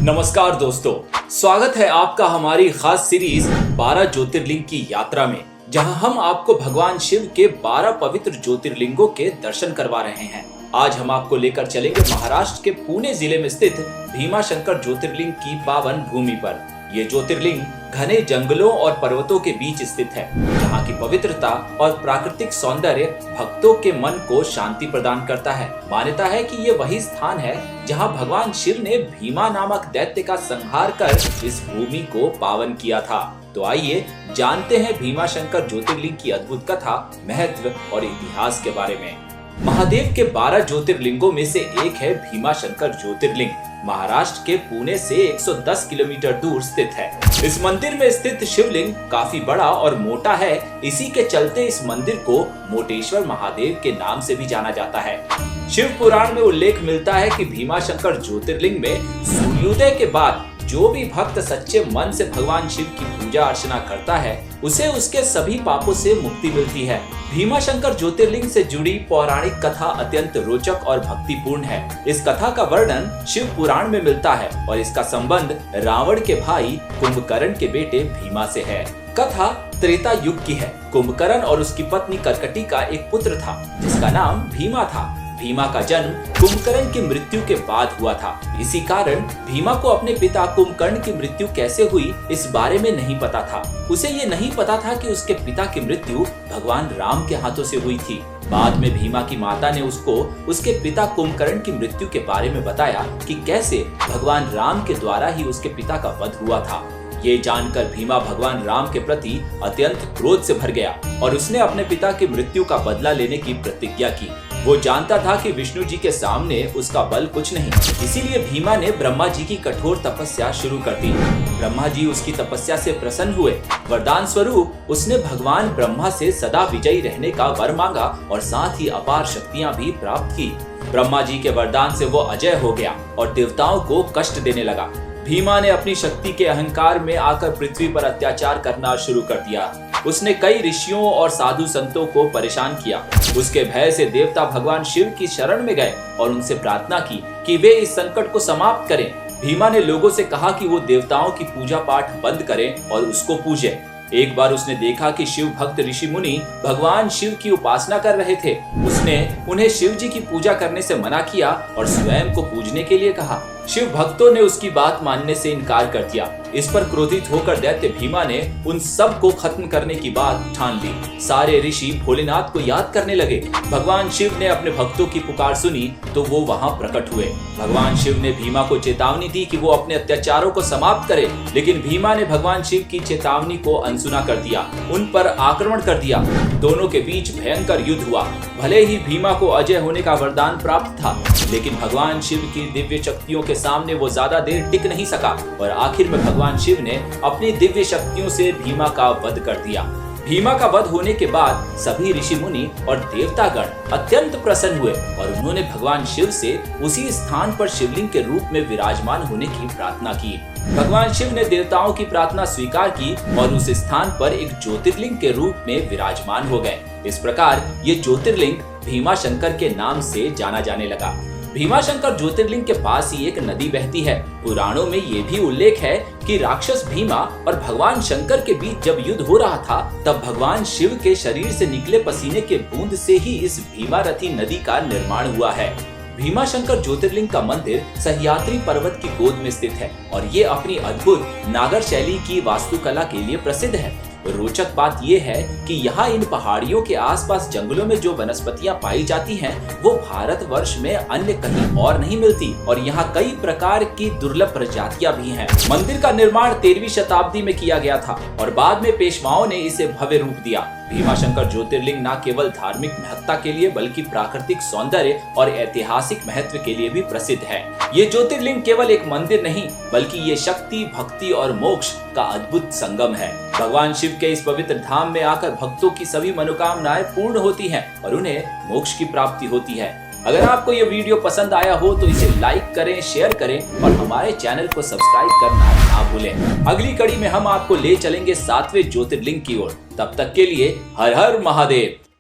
नमस्कार दोस्तों, स्वागत है आपका हमारी खास सीरीज 12 ज्योतिर्लिंग की यात्रा में, जहां हम आपको भगवान शिव के 12 पवित्र ज्योतिर्लिंगों के दर्शन करवा रहे हैं। आज हम आपको लेकर चलेंगे महाराष्ट्र के पुणे जिले में स्थित भीमाशंकर ज्योतिर्लिंग की पावन भूमि पर। ये ज्योतिर्लिंग घने जंगलों और पर्वतों के बीच स्थित है, जहाँ की पवित्रता और प्राकृतिक सौंदर्य भक्तों के मन को शांति प्रदान करता है। मान्यता है कि ये वही स्थान है जहाँ भगवान शिव ने भीमा नामक दैत्य का संहार कर इस भूमि को पावन किया था। तो आइए जानते हैं भीमाशंकर ज्योतिर्लिंग की अद्भुत कथा, महत्व और इतिहास के बारे में। महादेव के 12 ज्योतिर्लिंगों में से एक है भीमाशंकर ज्योतिर्लिंग। महाराष्ट्र के पुणे से 110 किलोमीटर दूर स्थित है। इस मंदिर में स्थित शिवलिंग काफी बड़ा और मोटा है। इसी के चलते इस मंदिर को मोटेश्वर महादेव के नाम से भी जाना जाता है। शिव पुराण में उल्लेख मिलता है कि भीमाशंकर ज्योतिर्लिंग में सूर्योदय के बाद जो भी भक्त सच्चे मन से भगवान शिव की पूजा अर्चना करता है, उसे उसके सभी पापों से मुक्ति मिलती है। भीमाशंकर ज्योतिर्लिंग से जुड़ी पौराणिक कथा अत्यंत रोचक और भक्तिपूर्ण है। इस कथा का वर्णन शिव पुराण में मिलता है और इसका संबंध रावण के भाई कुंभकर्ण के बेटे भीमा से है। कथा त्रेता युग की है। कुंभकर्ण और उसकी पत्नी कर्कटी का एक पुत्र था, जिसका नाम भीमा था। भीमा का जन्म कुंभकर्ण की मृत्यु के बाद हुआ था। इसी कारण भीमा को अपने पिता कुंभकर्ण की मृत्यु कैसे हुई, इस बारे में नहीं पता था। उसे ये नहीं पता था कि उसके पिता की मृत्यु भगवान राम के हाथों से हुई थी। बाद में भीमा की माता ने उसको उसके पिता कुंभकर्ण की मृत्यु के बारे में बताया कि कैसे भगवान राम के द्वारा ही उसके पिता का वध हुआ था। ये जानकर भीमा भगवान राम के प्रति अत्यंत क्रोध से भर गया और उसने अपने पिता की मृत्यु का बदला लेने की प्रतिज्ञा की। वो जानता था कि विष्णु जी के सामने उसका बल कुछ नहीं, इसीलिए भीमा ने ब्रह्मा जी की कठोर तपस्या शुरू कर दी। ब्रह्मा जी उसकी तपस्या से प्रसन्न हुए। वरदान स्वरूप उसने भगवान ब्रह्मा से सदा विजयी रहने का वर मांगा और साथ ही अपार शक्तियां भी प्राप्त की। ब्रह्मा जी के वरदान से वो अजय हो गया और देवताओं को कष्ट देने लगा। भीमा ने अपनी शक्ति के अहंकार में आकर पृथ्वी पर अत्याचार करना शुरू कर दिया। उसने कई ऋषियों और साधु संतों को परेशान किया। उसके भय से देवता भगवान शिव की शरण में गए और उनसे प्रार्थना की कि वे इस संकट को समाप्त करें। भीमा ने लोगों से कहा कि वो देवताओं की पूजा पाठ बंद करें और उसको पूजें। एक बार उसने देखा कि शिव भक्त ऋषि मुनि भगवान शिव की उपासना कर रहे थे। उसने उन्हें शिव जी की पूजा करने से मना किया और स्वयं को पूजने के लिए कहा। शिव भक्तों ने उसकी बात मानने से इनकार कर दिया। इस पर क्रोधित होकर दैत्य भीमा ने उन सब को खत्म करने की बात ठान ली। सारे ऋषि भोलेनाथ को याद करने लगे। भगवान शिव ने अपने भक्तों की पुकार सुनी तो वो वहां प्रकट हुए। भगवान शिव ने भीमा को चेतावनी दी कि वो अपने अत्याचारों को समाप्त करे, लेकिन भीमा ने भगवान शिव की चेतावनी को अनसुना कर दिया, उन पर आक्रमण कर दिया। दोनों के बीच भयंकर युद्ध हुआ। भले ही भीमा को अजय होने का वरदान प्राप्त था, लेकिन भगवान शिव की दिव्य शक्तियों के सामने वो ज्यादा देर टिक नहीं सका और आखिर में भगवान शिव ने अपनी दिव्य शक्तियों से भीमा का वध कर दिया। भीमा का वध होने के बाद सभी ऋषि मुनि और देवतागण अत्यंत प्रसन्न हुए और उन्होंने भगवान शिव से उसी स्थान पर शिवलिंग के रूप में विराजमान होने की प्रार्थना की। भगवान शिव ने देवताओं की प्रार्थना स्वीकार की और उस स्थान पर एक ज्योतिर्लिंग के रूप में विराजमान हो गए। इस प्रकार ये ज्योतिर्लिंग भीमाशंकर के नाम से जाना जाने लगा। भीमाशंकर ज्योतिर्लिंग के पास ही एक नदी बहती है। पुराणों में ये भी उल्लेख है कि राक्षस भीमा और भगवान शंकर के बीच जब युद्ध हो रहा था, तब भगवान शिव के शरीर से निकले पसीने के बूंद से ही इस भीमारथी नदी का निर्माण हुआ है। भीमाशंकर ज्योतिर्लिंग का मंदिर सह्याद्री पर्वत की गोद में स्थित है और ये अपनी अद्भुत नागर शैली की वास्तुकला के लिए प्रसिद्ध है। रोचक बात यह है कि यहाँ इन पहाड़ियों के आसपास जंगलों में जो वनस्पतियां पाई जाती हैं, वो भारतवर्ष में अन्य कहीं और नहीं मिलती और यहाँ कई प्रकार की दुर्लभ प्रजातियां भी हैं। मंदिर का निर्माण 13वीं शताब्दी में किया गया था और बाद में पेशवाओं ने इसे भव्य रूप दिया। भीमाशंकर ज्योतिर्लिंग न केवल धार्मिक महत्ता के लिए बल्कि प्राकृतिक सौंदर्य और ऐतिहासिक महत्व के लिए भी प्रसिद्ध है। ये ज्योतिर्लिंग केवल एक मंदिर नहीं, बल्कि ये शक्ति, भक्ति और मोक्ष का अद्भुत संगम है। भगवान शिव के इस पवित्र धाम में आकर भक्तों की सभी मनोकामनाएं पूर्ण होती हैं और उन्हें मोक्ष की प्राप्ति होती है। अगर आपको ये वीडियो पसंद आया हो तो इसे लाइक करें, शेयर करें और हमारे चैनल को सब्सक्राइब करना ना भूलें। अगली कड़ी में हम आपको ले चलेंगे 7वें ज्योतिर्लिंग की ओर। तब तक के लिए हर हर महादेव।